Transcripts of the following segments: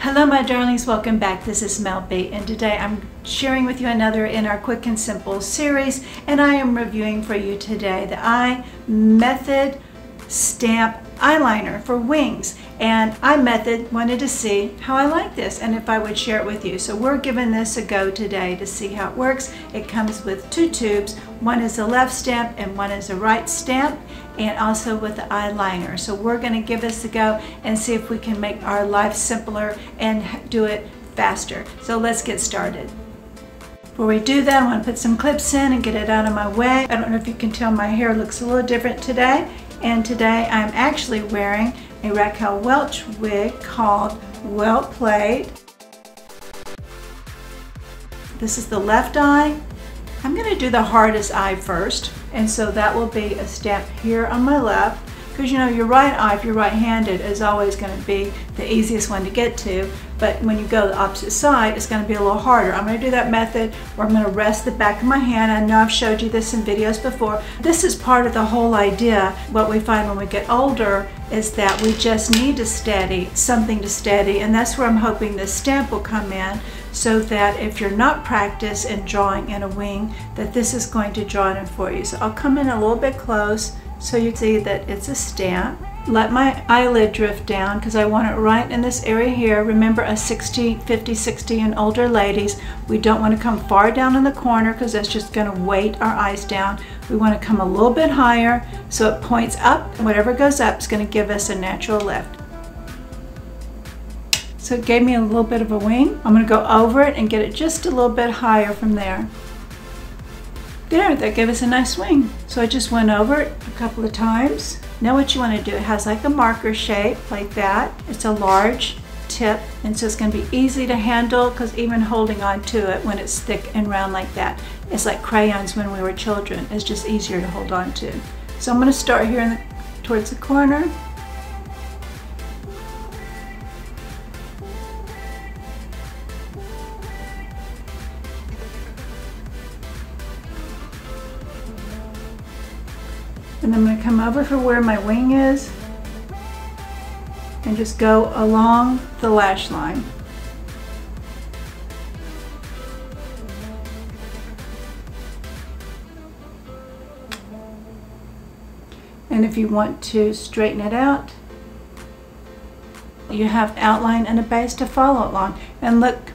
Hello my darlings, welcome back. This is Mel B, and today I'm sharing with you another in our Quick and Simple series, and I am reviewing for you today the iMETHOD stamp eyeliner for wings. And iMETHOD wanted to see how I like this and if I would share it with you. So we're giving this a go today to see how it works. It comes with two tubes. One is a left stamp and one is a right stamp, and also with the eyeliner. So we're going to give this a go and see if we can make our life simpler and do it faster. So let's get started. Before we do that, I want to put some clips in and get it out of my way. I don't know if you can tell, my hair looks a little different today. And today I'm actually wearing a Raquel Welch wig called Well Played. This is the left eye. I'm going to do the hardest eye first, and so that will be a stamp here on my left, because you know your right eye, if you're right-handed, is always going to be the easiest one to get to, but when you go the opposite side, it's going to be a little harder. I'm going to do that method where I'm going to rest the back of my hand. I know I've showed you this in videos before. This is part of the whole idea. What we find when we get older is that we just need to steady, something to steady, and that's where I'm hoping this stamp will come in, so that if you're not practiced in drawing in a wing, that this is going to draw it in for you. So I'll come in a little bit close so you see that it's a stamp. Let my eyelid drift down because I want it right in this area here. Remember, us 50, 60 and older ladies, we don't want to come far down in the corner because that's just going to weight our eyes down. We want to come a little bit higher so it points up, and whatever goes up is going to give us a natural lift. So it gave me a little bit of a wing. I'm going to go over it and get it just a little bit higher from there. There, that gave us a nice wing. So I just went over it a couple of times. Now what you want to do, it has like a marker shape like that. It's a large tip, and so it's going to be easy to handle, because even holding on to it when it's thick and round like that, it's like crayons when we were children. It's just easier to hold on to. So I'm going to start here towards the corner. And I'm going to come over for where my wing is and just go along the lash line. And if you want to straighten it out, you have outline and a base to follow along. And look,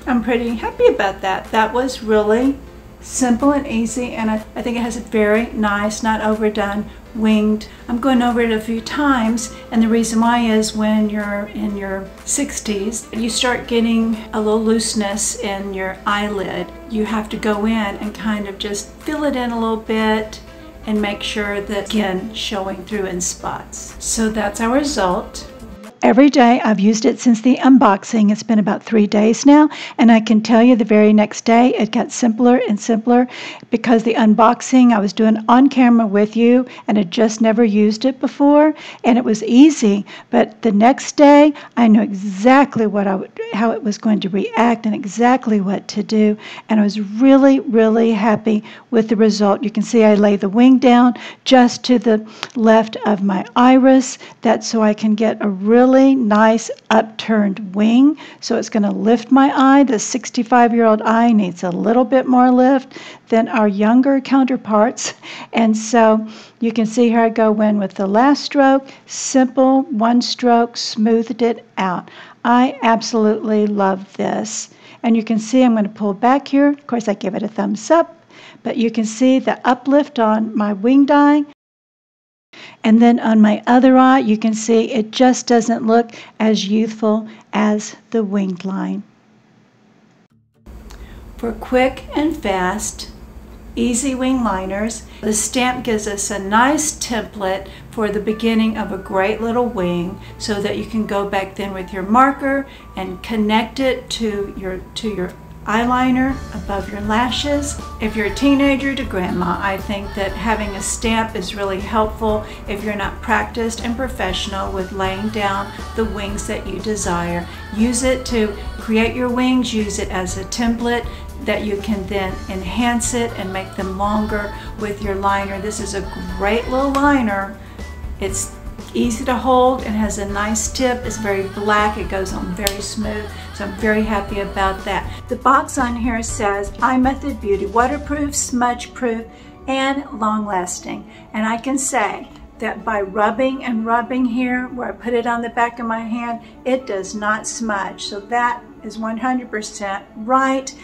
I'm pretty happy about that. That was really simple and easy, and I think it has a very nice, not overdone, winged. I'm going over it a few times, and the reason why is when you're in your 60s, you start getting a little looseness in your eyelid. You have to go in and kind of just fill it in a little bit and make sure that skin showing through in spots. So that's our result. Every day, I've used it since the unboxing. It's been about 3 days now, and I can tell you the very next day it got simpler and simpler, because the unboxing I was doing on camera with you and had just never used it before, and it was easy. But the next day I knew exactly how it was going to react and exactly what to do, and I was really happy with the result. You can see I lay the wing down just to the left of my iris. That's so I can get a really nice upturned wing, so it's going to lift my eye. The 65-year-old eye needs a little bit more lift than our younger counterparts, and so you can see here I go in with the last stroke, simple one stroke, smoothed it out. I absolutely love this, and you can see I'm going to pull back here. Of course I give it a thumbs up, but you can see the uplift on my winged eye. And then on my other eye, you can see it just doesn't look as youthful as the winged line. For quick and fast, easy wing liners, the stamp gives us a nice template for the beginning of a great little wing, so that you can go back then with your marker and connect it to your eyeliner above your lashes. If you're a teenager to grandma, I think that having a stamp is really helpful if you're not practiced and professional with laying down the wings that you desire. Use it to create your wings, use it as a template that you can then enhance it and make them longer with your liner. This is a great little liner. It's easy to hold and has a nice tip. It's very black, it goes on very smooth, so I'm very happy about that. The box on here says iMETHOD Beauty, waterproof, smudge proof, and long lasting. And I can say that by rubbing and rubbing here, where I put it on the back of my hand, it does not smudge. So that is 100% right.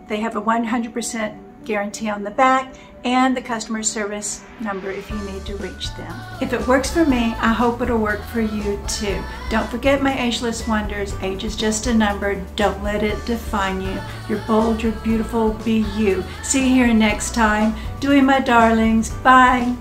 They have a 100% guarantee on the back and the customer service number if you need to reach them. If it works for me, I hope it'll work for you too. Don't forget my ageless wonders. Age is just a number. Don't let it define you. You're bold, you're beautiful, be you. See you here next time. Doing my darlings. Bye.